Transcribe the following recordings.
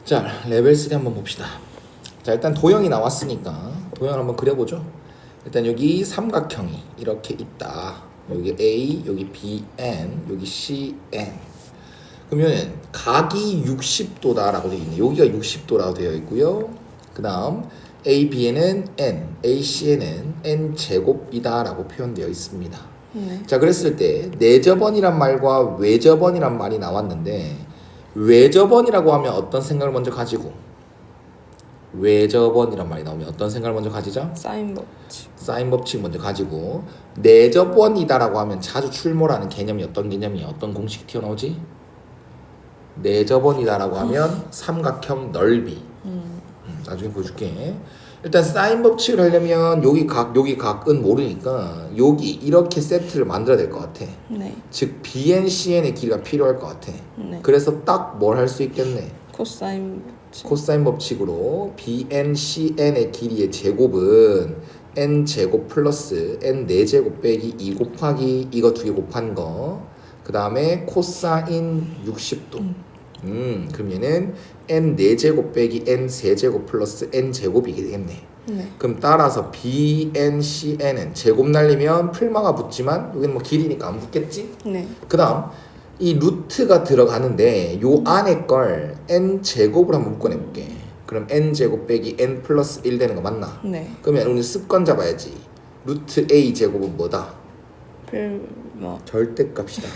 자, 레벨 3 한번 봅시다. 자, 일단 도형이 나왔으니까 도형을 한번 그려보죠. 일단 여기 삼각형이 이렇게 있다. 여기 A, 여기 BN, 여기 CN. 그러면 각이 60도다라고 되어 있네. 여기가 60도라고 되어 있고요. 그 다음 ABN은 N, ACN은 N제곱이다라고 표현되어 있습니다. 자, 그랬을 때 내접원이란 말과 외접원이란 말이 나왔는데 외접원이라고 하면 어떤 생각을 먼저 가지고, 외접원이란 말이 나오면 어떤 생각을 먼저 가지죠? 사인 법칙. 사인 법칙 먼저 가지고, 내접원이다라고 하면 자주 출몰하는 개념이 어떤 개념이야? 어떤 공식이 튀어나오지? 내접원이다라고 하면 삼각형 넓이. 나중에 보여줄게. 일단 사인 법칙을 하려면 여기 각은 모르니까 여기 이렇게 세트를 만들어야 될 것 같아. 네. 즉 BN, CN의 길이가 필요할 것 같아. 네. 그래서 딱 뭘 할 수 있겠네. 코사인 법칙. 코사인 법칙으로 BN, CN의 길이의 제곱은 N제곱 플러스 N 4제곱 빼기 2 곱하기 이거 2개 곱한 거. 그 다음에 코사인 60도. 그럼 얘는 N 4제곱 빼기 N 3제곱 플러스 N 제곱이 되겠네. 네. 그럼 따라서 BN, CN은 제곱 날리면 풀마가 붙지만 여기는 뭐 길이니까 안 붙겠지? 네. 그 다음 이 루트가 들어가는데 요 안에 걸 N 제곱을 한번 묶어내볼게. 그럼 N 제곱 빼기 N 플러스 1 되는 거 맞나? 네. 그러면 우리 습관 잡아야지. 루트 A 제곱은 뭐다? 풀마. 절대값이다.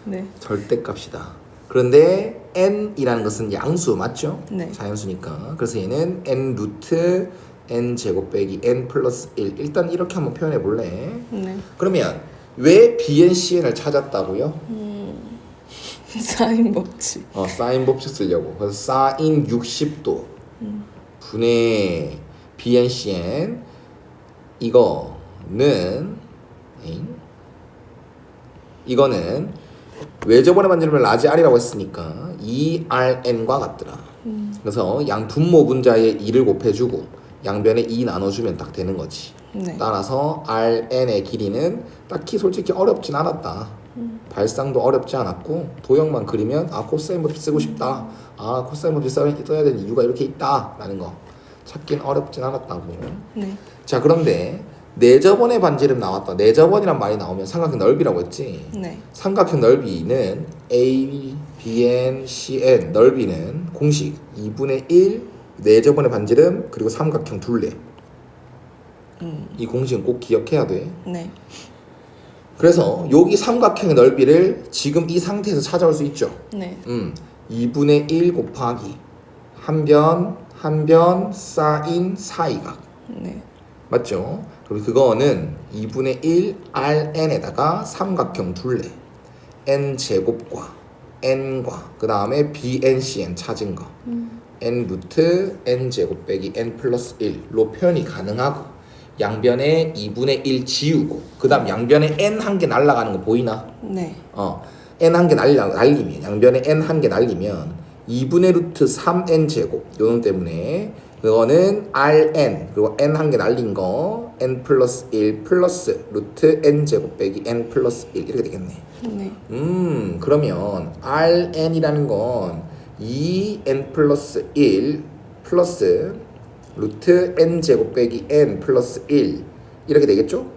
네. 절대값이다. 그런데 n이라는 것은 양수 맞죠? 네. 자연수니까. 그래서 얘는 n 루트 n 제곱 빼기 n 플러스 1. 일단 이렇게 한번 표현해 볼래? 네. 그러면 왜 bn, cn을 찾았다고요? 사인 법칙. 사인 법칙 쓰려고. 그래서 사인 60도 분의 bn, cn 이거는 외접원에 만들면 라지 r이라고 했으니까 2rn과 같더라. 그래서 양 분모 분자에 2를 곱해주고 양변에 2 나눠주면 딱 되는 거지. 네. 따라서 rn의 길이는 딱히 솔직히 어렵진 않았다. 발상도 어렵지 않았고 도형만 그리면 코사인 법칙 쓰고 싶다. 코사인 법칙 써야 되는 이유가 이렇게 있다 라는 거 찾긴 어렵진 않았다고. 네. 자, 그런데 내접원의 반지름 나왔다. 내접원이란 말이 나오면 삼각형 넓이라고 했지. 네. 삼각형 넓이는 A, BN, CN 넓이는 공식 2분의 1 내접원의 반지름 그리고 삼각형 둘레. 이 공식은 꼭 기억해야 돼. 네. 그래서 여기 삼각형의 넓이를 지금 이 상태에서 찾아올 수 있죠. 네. 2분의 1 곱하기 한 변 사인 사이각. 네. 맞죠? 그리고 그거는 2분의 1 Rn에다가 삼각형 둘레 N제곱과 N과 그 다음에 BNCN 찾은 거 N 루트 N제곱 빼기 N 플러스 1로 표현이 가능하고 양변에 2분의 1 지우고 그 다음 양변에 N 한 개 날라가는 거 보이나? 네. N 한 개 날리면 양변에 N 한 개 날리면 2분의 루트 3N 제곱 요놈 때문에 그거는 Rn 그리고 N 한 개 날린 거 N 플러스 1 플러스 루트 N 제곱 빼기 N 플러스 1 이렇게 되겠네. 네. 그러면 Rn이라는 건 2N 플러스 1 플러스 루트 N 제곱 빼기 N 플러스 1 이렇게 되겠죠?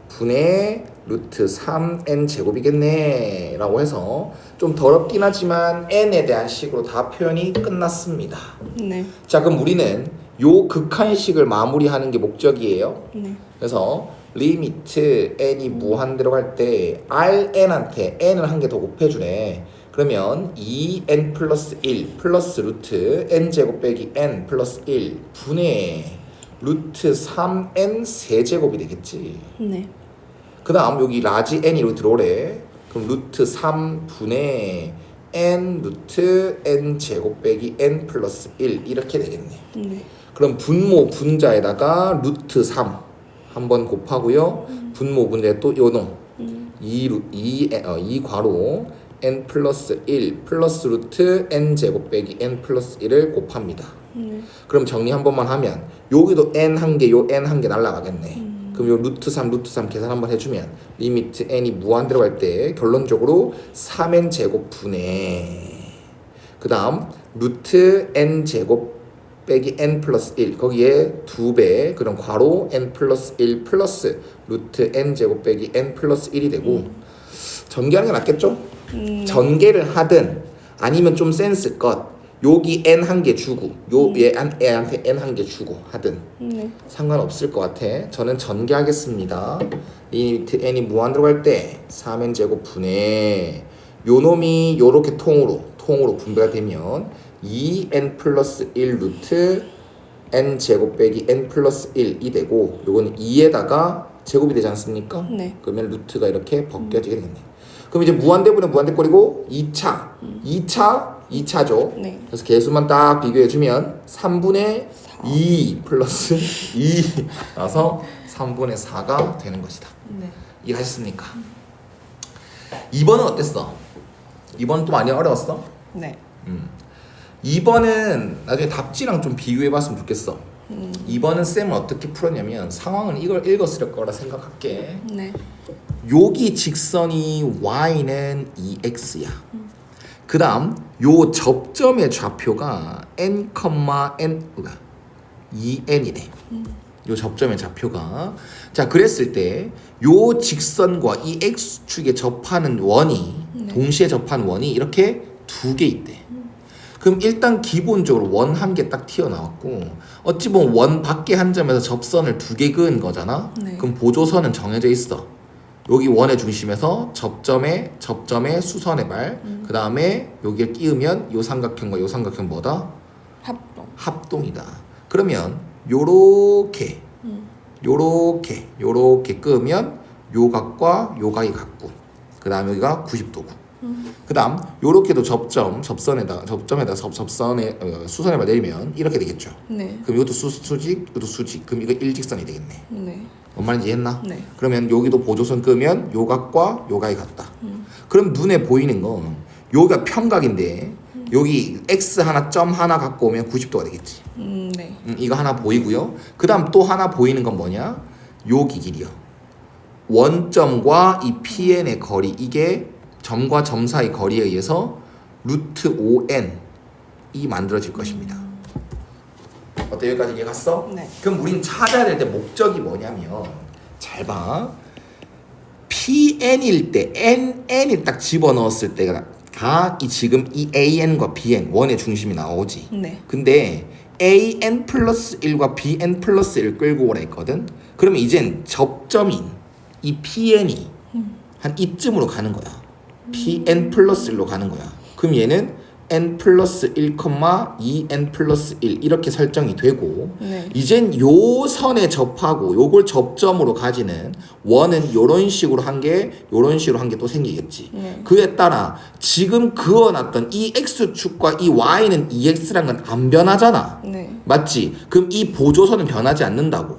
분의 루트 3N 제곱이겠네 라고 해서 좀 더럽긴 하지만 N에 대한 식으로 다 표현이 끝났습니다. 네. 자, 그럼 우리는 요 극한식을 마무리하는 게 목적이에요. 네. 그래서 리미트 n이 무한 들어갈 때 Rn한테 n을 한 개 더 곱해주래. 그러면 2n 플러스 1 플러스 루트 n 제곱 빼기 n 플러스 1 분의 루트 3n 세제곱이 되겠지. 네. 그 다음 여기 라지 n이 여기 들어오래. 그럼 루트 3분의 n 루트 n 제곱 빼기 n 플러스 1 이렇게 되겠네. 네. 그럼 분모 분자에다가 루트 3 한번 곱하고요. 분모 분자에 또 요놈 2 괄호 n 플러스 1 플러스 루트 n 제곱 빼기 n 플러스 1을 곱합니다. 그럼 정리 한 번만 하면 여기도 n 한 개, 요 n 한 개 날라가겠네. 그럼 요 루트 3 계산 한번 해주면 리미트 n이 무한 들어갈 때 결론적으로 3n 제곱 분의 그 다음 루트 n 제곱 빼기 n 플러스 1 거기에 2배 그럼 괄호 n 플러스 1 플러스 루트 n 제곱 빼기 n 플러스 1이 되고 전개하는 게 낫겠죠? 전개를 하든 아니면 좀 센스 것 여기 n 한 개 주고 얘한테 n 한 개 주고 하든 네. 상관없을 것 같아. 저는 전개하겠습니다. 리미트 n이 무한 들어갈 때 3n 제곱 분의 요 놈이 요렇게 통으로 분배가 되면 2n 플러스 1 루트 n 제곱 빼기 n 플러스 1이 되고 요거는 2에다가 제곱이 되지 않습니까? 네. 그러면 루트가 이렇게 벗겨지게 되겠네. 그럼 이제 무한대분의 무한대꼴이고 2차죠. 네. 그래서 개수만 딱 비교해주면 3분의 2 플러스 2 나서 3분의 4가 되는 것이다. 네. 이해하셨습니까? 2번은 어땠어? 2번은 또 많이 어려웠어? 네. 2번은 나중에 답지랑 좀 비교해봤으면 좋겠어. 2번은 쌤은 어떻게 풀었냐면 상황은 이걸 읽었을 거라 생각할게. 네. 여기 직선이 y는 2x야. 그 다음 요 접점의 좌표가 n, n 2n이래. 요 접점의 좌표가 자 그랬을 때 요 직선과 이 x축에 접하는 원이 동시에 접하는 원이 이렇게 두 개 있대. 그럼 일단 기본적으로 원 한 개 딱 튀어나왔고 어찌 보면 원 밖에 한 점에서 접선을 두 개 그은 거잖아. 네. 그럼 보조선은 정해져 있어. 여기 원의 중심에서 접점에 수선의 발, 그 다음에 여기를 끼우면 요 삼각형과 요 삼각형 뭐다? 합동. 합동이다. 그러면 요렇게 끄면 요 각과 요 각이 같고 그 다음에 여기가 90도고 그 다음 요렇게도 접선에 수선에 발 내리면 이렇게 되겠죠. 네. 그럼 이것도 수직 이것도 수직 그럼 이거 일직선이 되겠네. 네. 뭔 말인지 이해했나? 네. 그러면 여기도 보조선 끄면 요 각과 요 각이 같다. 그럼 눈에 보이는 건 여기가 평각인데 여기 x 하나 점 하나 갖고 오면 90도가 되겠지. 네. 이거 하나 보이고요. 그 다음 또 하나 보이는 건 뭐냐? 여기 길이요. 원점과 이 PN의 거리 이게 점과 점 사이 거리에 의해서 루트 5n이 만들어질 것입니다. 어때? 여기까지 이해 갔어? 네. 그럼 우린 찾아야 될 때 목적이 뭐냐면 잘 봐. PN일 때 NN이 딱 집어넣었을 때가 이 지금 이 AN과 BN 원의 중심이 나오지. 네. 근데 AN 플러스 1과 BN 플러스 1을 끌고 오라 했거든. 그러면 이젠 접점인 이 PN이 한 이쯤으로 가는 거야. PN 플러스 1로 가는 거야. 그럼 얘는 N 플러스 1, 2N 플러스 1 이렇게 설정이 되고 네. 이젠 요 선에 접하고 요걸 접점으로 가지는 원은 요런 식으로 한 개 요런 식으로 한 개 또 생기겠지. 네. 그에 따라 지금 그어놨던 이 X축과 이 Y는 2X란 건 안 변하잖아. 네. 맞지? 그럼 이 보조선은 변하지 않는다고.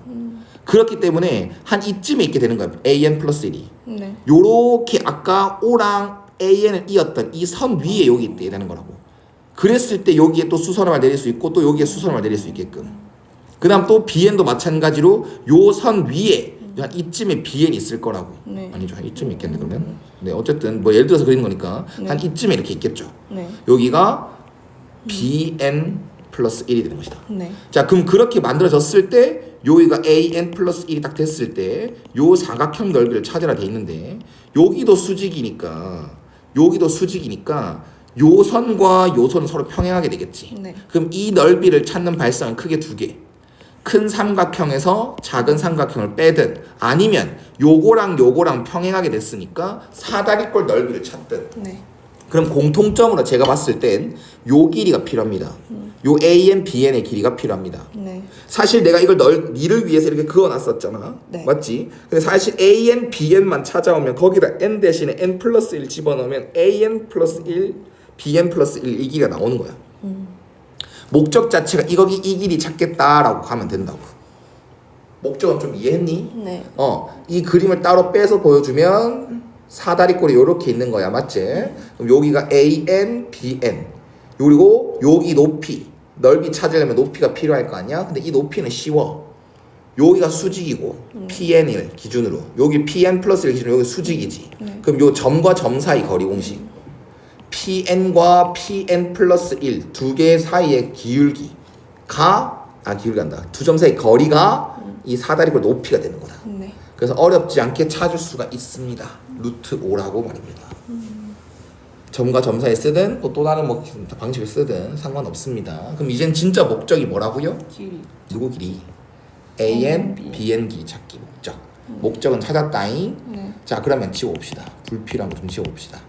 그렇기 때문에 한 이쯤에 있게 되는 거야. AN 플러스 1이. 네. 요렇게 아까 O랑 AN을 이었던 이 선 위에 여기 있게 되는 거라고. 그랬을 때 여기에 또 수선을 내릴 수 있고 또 여기에 수선을 내릴 수 있게끔. 그 다음 또 BN도 마찬가지로 요 선 위에 한 이쯤에 BN이 있을 거라고. 네. 아니죠. 한 이쯤에 있겠네 그러면. 네 어쨌든 뭐 예를 들어서 그린 거니까 네. 한 이쯤에 이렇게 있겠죠. 네. 여기가 BN 플러스 1이 되는 것이다. 네. 자 그럼 그렇게 만들어졌을 때 여기가 AN 플러스 1이 딱 됐을 때 요 사각형 넓이를 찾으라 돼 있는데 여기도 수직이니까 요 선과 요 선은 서로 평행하게 되겠지. 네. 그럼 이 넓이를 찾는 발상은 크게 두 개. 큰 삼각형에서 작은 삼각형을 빼든 아니면 요거랑 평행하게 됐으니까 사다리꼴 넓이를 찾든. 네. 그럼 공통점으로 제가 봤을 땐 요 길이가 필요합니다. 요 AN, BN의 길이가 필요합니다. 네. 사실 내가 이걸 니를 위해서 이렇게 그어놨었잖아. 네. 맞지? 근데 사실 AN, BN만 찾아오면 거기다 N 대신에 N 플러스 1 집어넣으면 AN 플러스 1, BN 플러스 1 이 길이가 나오는 거야. 목적 자체가 이 길이 찾겠다라고 가면 된다고. 목적은 좀 이해했니? 네. 이 그림을 따로 빼서 보여주면 사다리꼴이 요렇게 있는 거야. 맞지? 그럼 여기가 AN, BN 그리고 여기 넓이 찾으려면 높이가 필요할 거 아니야? 근데 이 높이는 쉬워. 여기가 수직이고 PN을 기준으로 여기 PN 플러스 1 기준으로 여기 수직이지. 그럼 요 점과 점 사이 거리 공식 PN과 PN 플러스 1 두 개 사이의 기울기가 기울기란다. 두 점 사이 거리가 이 사다리꼴 높이가 되는 거다. 네. 그래서 어렵지 않게 찾을 수가 있습니다. 루트 5라고 말입니다. 점과 점 사이에 쓰든 또 다른 뭐 방식을 쓰든 상관없습니다. 그럼 이젠 진짜 목적이 뭐라고요? 길이. 누구 길이? AN, BN 길이 찾기 목적. 목적은 찾았다잉. 네. 자 그러면 지워봅시다. 불필요한 거 좀 지워봅시다.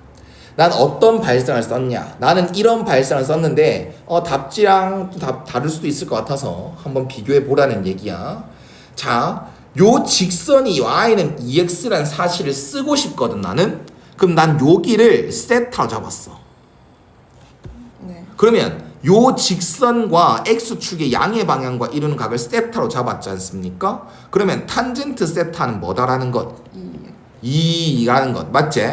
난 어떤 발상을 썼냐? 나는 이런 발상을 썼는데 답지랑 또 다를 수도 있을 것 같아서 한번 비교해 보라는 얘기야. 자, 요 직선이 y는 2x라는 사실을 쓰고 싶거든 나는. 그럼 난 여기를 세타로 잡았어. 네. 그러면 요 직선과 x축의 양의 방향과 이루는 각을 세타로 잡았지 않습니까? 그러면 탄젠트 세타는 뭐다라는 것? 2라는 것 맞지?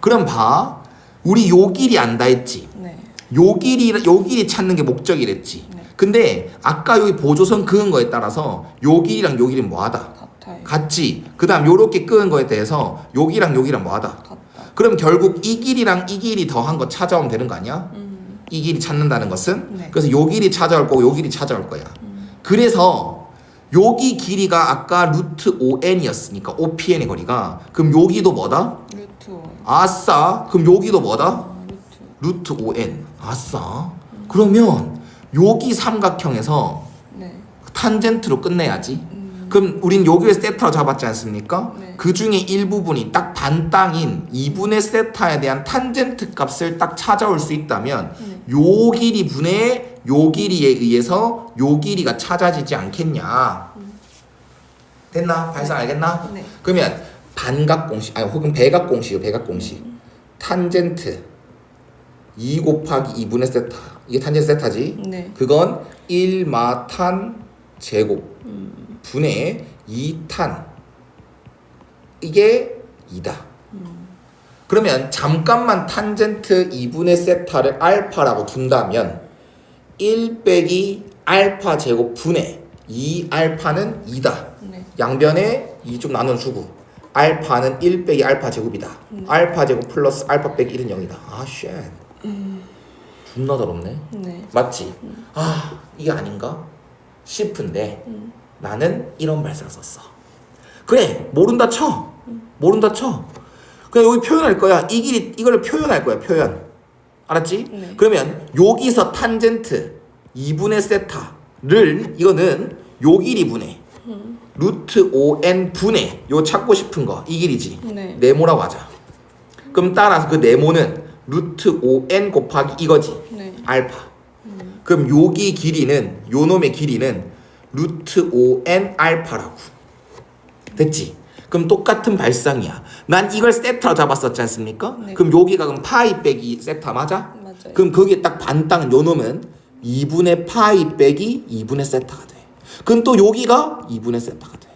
그럼 봐. 우리 요 길이 안다 했지. 네. 요 길이 찾는 게 목적이랬지. 네. 근데 아까 여기 보조선 그은 거에 따라서 요 길이랑 요 길이는 뭐하다? 같아요. 같지. 그다음 요렇게 끄은 거에 대해서 여기랑 여기랑 뭐하다? 같다. 그럼 결국 이 길이랑 이 길이 더한 거 찾아오면 되는 거 아니야? 이 길이 찾는다는 것은 네. 그래서 요 길이 찾아올 거고 요 길이 찾아올 거야. 그래서 여기 길이가 아까 루트 5n이었으니까 5pn의 거리가 그럼 여기도 뭐다? 루트 5. 아싸. 그럼 여기도 뭐다? 루트. 루트 5n. 아싸. 그러면 여기 삼각형에서 네. 탄젠트로 끝내야지. 그럼 우린 여기를 세타로 잡았지 않습니까? 네. 그 중에 일부분이 딱 반땅인 2분의 세타에 대한 탄젠트 값을 딱 찾아올 수 있다면 요 길이 분의 요 길이에 의해서 요 길이가 찾아지지 않겠냐. 됐나? 발상 알겠나? 네. 그러면 반각공식 혹은 배각공식이요. 배각공식. 탄젠트 2 곱하기 2분의 세타. 이게 탄젠트 세타지. 네. 그건 1마탄 제곱 분의 2탄 이게 2다. 그러면 잠깐만 탄젠트 2분의 세타를 알파라고 둔다면 1 빼기 알파 제곱 분의 2 알파는 2다. 네. 양변에 2 좀 나눠주고 알파는 1 빼기 알파 제곱이다. 알파 제곱 플러스 알파 빼기 1은 0이다. 아 쉣. 존나 더럽네. 네. 맞지? 아 이게 아닌가 싶은데 나는 이런 발상을 썼어. 그래 모른다 쳐. 모른다 쳐. 그냥 여기 표현할 거야. 이 길이 이걸 표현할 거야. 표현. 알았지? 네. 그러면 여기서 탄젠트 2분의 세타를 이거는 요 길이 분의 루트 5n 분의 요 찾고 싶은 거 이 길이지. 네. 네모라고 하자. 그럼 따라서 그 네모는 루트 5n 곱하기 이거지. 네. 알파. 그럼 여기 길이는 요 놈의 길이는 루트 5n 알파라고. 됐지? 그럼 똑같은 발상이야. 난 이걸 세타로 잡았었지 않습니까? 네. 그럼 여기가 그럼 파이 빼기 세타 맞아? 맞아요. 그럼 거기에 딱 반땅은 요 놈은 2분의 파이 빼기 2분의 세타가 돼. 그럼 또 여기가 2분의 세타가 돼.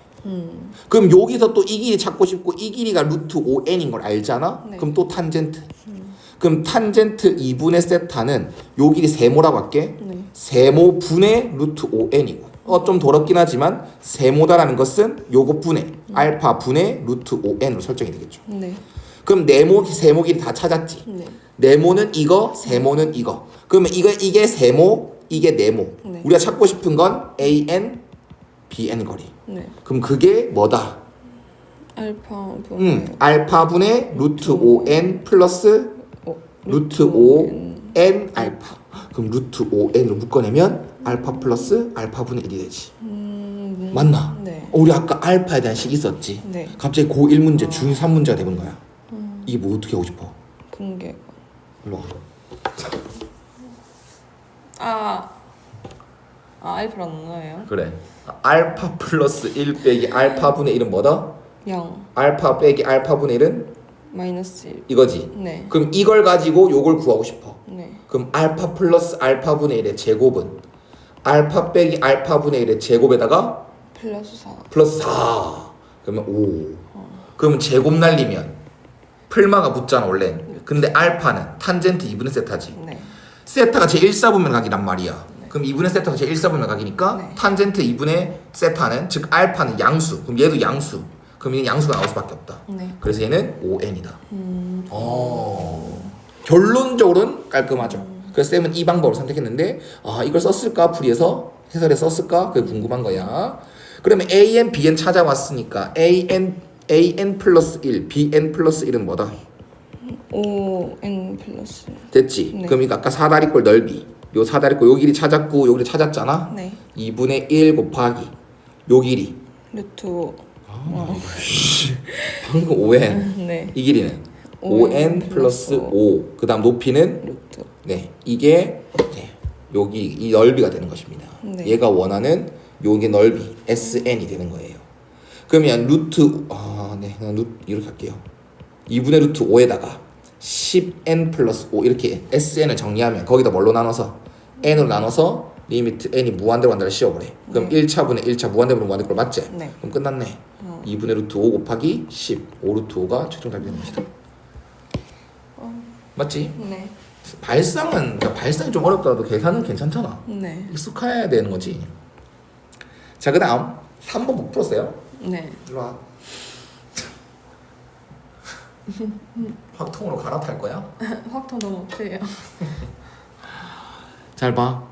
그럼 여기서 또 이 길이 찾고 싶고 이 길이가 루트 5n인 걸 알잖아? 네. 그럼 또 탄젠트. 그럼 탄젠트 2분의 세타는 요 길이 세모라고 할게. 네. 세모 분의 루트 5n이고 좀 더럽긴 하지만 세모다라는 것은 요거 분의 알파 분의 루트 5n으로 설정이 되겠죠. 네. 그럼 네모 세모 길이 다 찾았지. 네. 네모는 이거, 세모는 이거. 그러면 이게 세모, 이게 네모. 네. 우리가 찾고 싶은 건 AN, BN 거리. 네. 그럼 그게 뭐다? 알파 분의 알파분의 루트 5n 플러스 루트 5n 알파. 그럼 루트 5n으로 묶어내면 알파 플러스 알파분의 1이 되지. 맞나? 네. 우리 아까 알파에 대한 식 있었지? 네. 갑자기 고1 문제, 중3 문제가 되는 거야. 이게 뭐 어떻게 하고 싶어? 분계가. 일로 와. 알파라는 거예요? 그래. 알파 플러스 1 빼기 알파분의 1은 뭐다? 0 알파 빼기 알파분의 1은 마이너스 1. 이거지. 네. 그럼 이걸 가지고 요걸 구하고 싶어. 네. 그럼 알파 플러스 알파분의 1의 제곱은 알파 빼기 알파분의 1의 제곱에다가 플러스 4. 플러스 4. 그러면 5. 그러면 제곱 날리면 풀마가 붙잖아 원래. 근데 알파는 탄젠트 2분의 세타지. 네. 세타가 제1사분면 각이란 말이야. 그럼 2분의 세타가 제1사분면 각이니까 네. 탄젠트 2분의 세타는 즉 알파는 양수. 그럼 얘도 양수. 그럼 얘는 양수가 나올 수밖에 없다. 네. 그래서 얘는 5n이다. 결론적으로는 깔끔하죠. 그래서 쌤은 이 방법을 선택했는데 이걸 썼을까? 풀이에서 해설에 썼을까? 그게 궁금한 거야. 그러면 AN, BN 찾아왔으니까 AN 플러스 1, BN 플러스 1은 뭐다? 5n 플러스. 됐지? 네. 그럼 이거 아까 사다리꼴 넓이 요 사다리꼴 요 길이 찾았고 요 길이 찾았잖아? 네. 2분의 1 곱하기 요 길이 루트 5. 방금 5n 네. 이 길이는 5n 5n 플러스 5 그 다음 높이는 루트. 네 이게 여기 이 넓이가 되는 것입니다. 네. 얘가 원하는 요게 넓이 SN이 되는 거예요. 그러면 루트 네 그냥 루트 이렇게 할게요. 2분의 루트 5에다가 10n 플러스 5 이렇게 SN을 정리하면 거기다 뭘로 나눠서 n으로 나눠서 리미트 n이 무한대로 간다를 씌워버려. 그럼 1차분의 1차 무한대로 무한대로 맞지? 네. 그럼 끝났네. 2분의 루트 5 곱하기 10 5 루트 5가 최종 답이 되는 것이다. 맞지? 네. 발상이 좀 어렵더라도 계산은 괜찮잖아. 네. 익숙해야 되는 거지. 자, 그 다음 3번 못 풀었어요? 네. 일로 와. 확통으로 갈아탈 거야? 확통 너무 못해요. 잘 봐.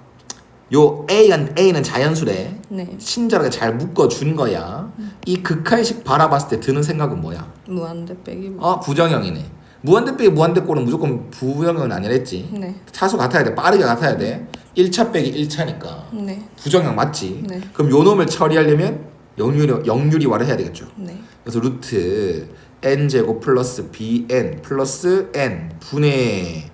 요 A는 자연수래. 네. 친절하게 잘 묶어준 거야. 이 극한식 바라봤을 때 드는 생각은 뭐야? 무한대 빼기. 뭐. 부정형이네. 무한대 빼기 무한대꼴은 무조건 부정형은 아니랬지. 네. 차수 같아야 돼. 빠르게 같아야 돼. 1차 빼기 1차니까. 네. 부정형 맞지? 네. 그럼 요 놈을 처리하려면 영유리화를 해야 되겠죠. 네. 그래서 루트 n제곱 플러스 bn 플러스 n 분의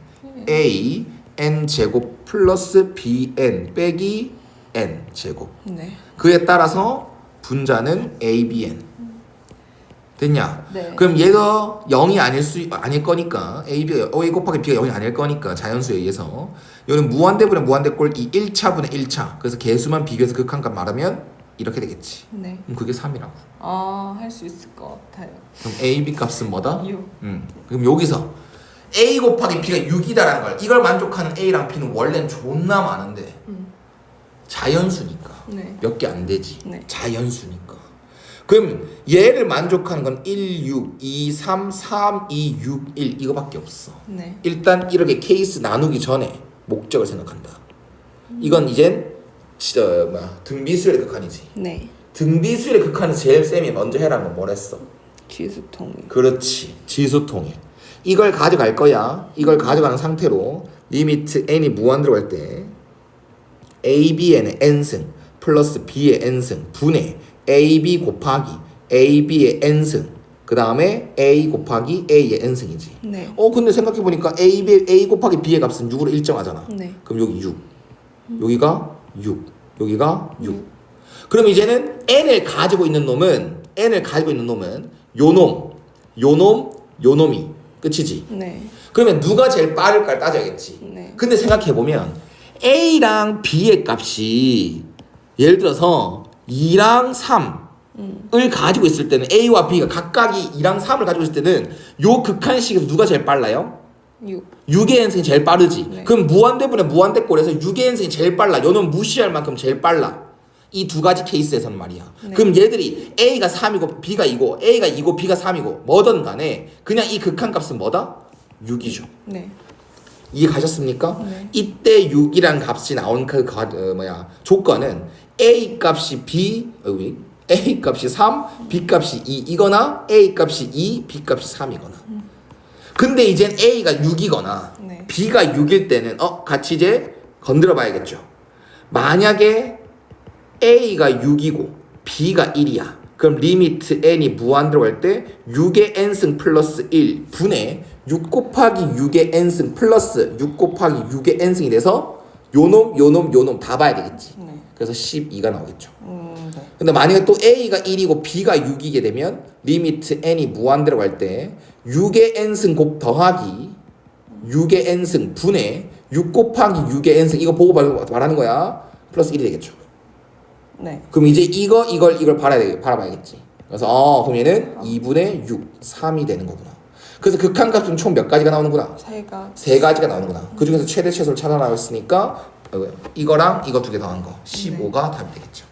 a n제곱 플러스 bn 빼기 n제곱. 네. 그에 따라서 분자는 abn. 됐냐? 네. 그럼 얘가 0이 아닐 거니까 a 곱하기 b가 0이 아닐 거니까 자연수에 의해서 얘는 무한대분의 무한대꼴 이 1차분의 1차. 그래서 개수만 비교해서 극한값 말하면 이렇게 되겠지. 네. 그럼 그게 3이라고. 할 수 있을 것 같아요. 그럼 a, b 값은 뭐다? 6. 그럼 여기서 a 곱하기 b가 6이다라는 걸 이걸 만족하는 a랑 b는 원래는 존나 많은데 자연수니까 네. 몇 개 안 되지. 네. 자연수니까. 그럼 얘를 만족하는 건 1, 6, 2, 3, 3, 2, 6, 1 이거밖에 없어. 네. 일단 이렇게 케이스 나누기 전에 목적을 생각한다. 이건 이젠 등비수열의 극한이지. 네. 등비수열의 극한은 제일 쌤이 먼저 해라는 건 뭐랬어? 지수통. 그렇지. 지수통일. 이걸 가져갈 거야. 이걸 가져가는 상태로 리미트 n이 무한대로 갈 때 abn의 n승 플러스 b의 n승 분의 ab 곱하기 ab의 n승 그 다음에 a 곱하기 a의 n승이지. 네. 근데 생각해보니까 a 곱하기 b의 값은 6으로 일정하잖아. 네. 그럼 여기 6 여기가 6 여기가 6 그럼 이제는 n을 가지고 있는 놈은 요 놈이 끝이지. 네. 그러면 누가 제일 빠를까 따져야겠지. 네. 근데 생각해보면 A랑 B의 값이 예를 들어서 2랑 3을 가지고 있을 때는 A와 B가 각각이 2랑 3을 가지고 있을 때는 요 극한식에서 누가 제일 빨라요? 6. 6의 n승이 제일 빠르지. 네. 그럼 무한대분의 무한대꼴에서 6의 n승이 제일 빨라. 요는 무시할 만큼 제일 빨라. 이 두 가지 케이스에서는 말이야. 네. 그럼 얘들이 A가 3이고 B가 2고 A가 2고 B가 3이고 뭐든 간에 그냥 이 극한값은 뭐다? 6이죠. 네. 이해 가셨습니까? 네. 이때 6이란 값이 나온 조건은 A 값이 A 값이 3, B 값이 2 이거나 A 값이 2, B 값이 3이거나. 근데 이젠 A가 6이거나 네. B가 6일 때는 같이 이제 건드려 봐야겠죠. 만약에 A가 6이고 B가 1이야. 그럼 리미트 n이 무한대로 갈 때 6의 n승 플러스 1 분의 6 곱하기 6의 n승 플러스 6 곱하기 6의 n승이 돼서 요놈 다 봐야 되겠지. 네. 그래서 12가 나오겠죠. 네. 근데 만약에 또 A가 1이고 B가 6이게 되면 리미트 n이 무한대로 갈 때 6의 n승 곱 더하기 6의 n승 분의 6 곱하기 6의 n승 이거 보고 말하는 거야. 플러스 1이 되겠죠. 네. 그럼 이제 이걸 바라봐야겠지. 그래서 그럼 얘는 2분의 6, 3이 되는 거구나. 그래서 극한값은 총 몇 가지가 나오는구나. 세 가지가 나오는구나. 그 중에서 최대 최소를 찾아 나왔으니까 이거랑 이거 두 개 더한 거 15가 답이 되겠죠.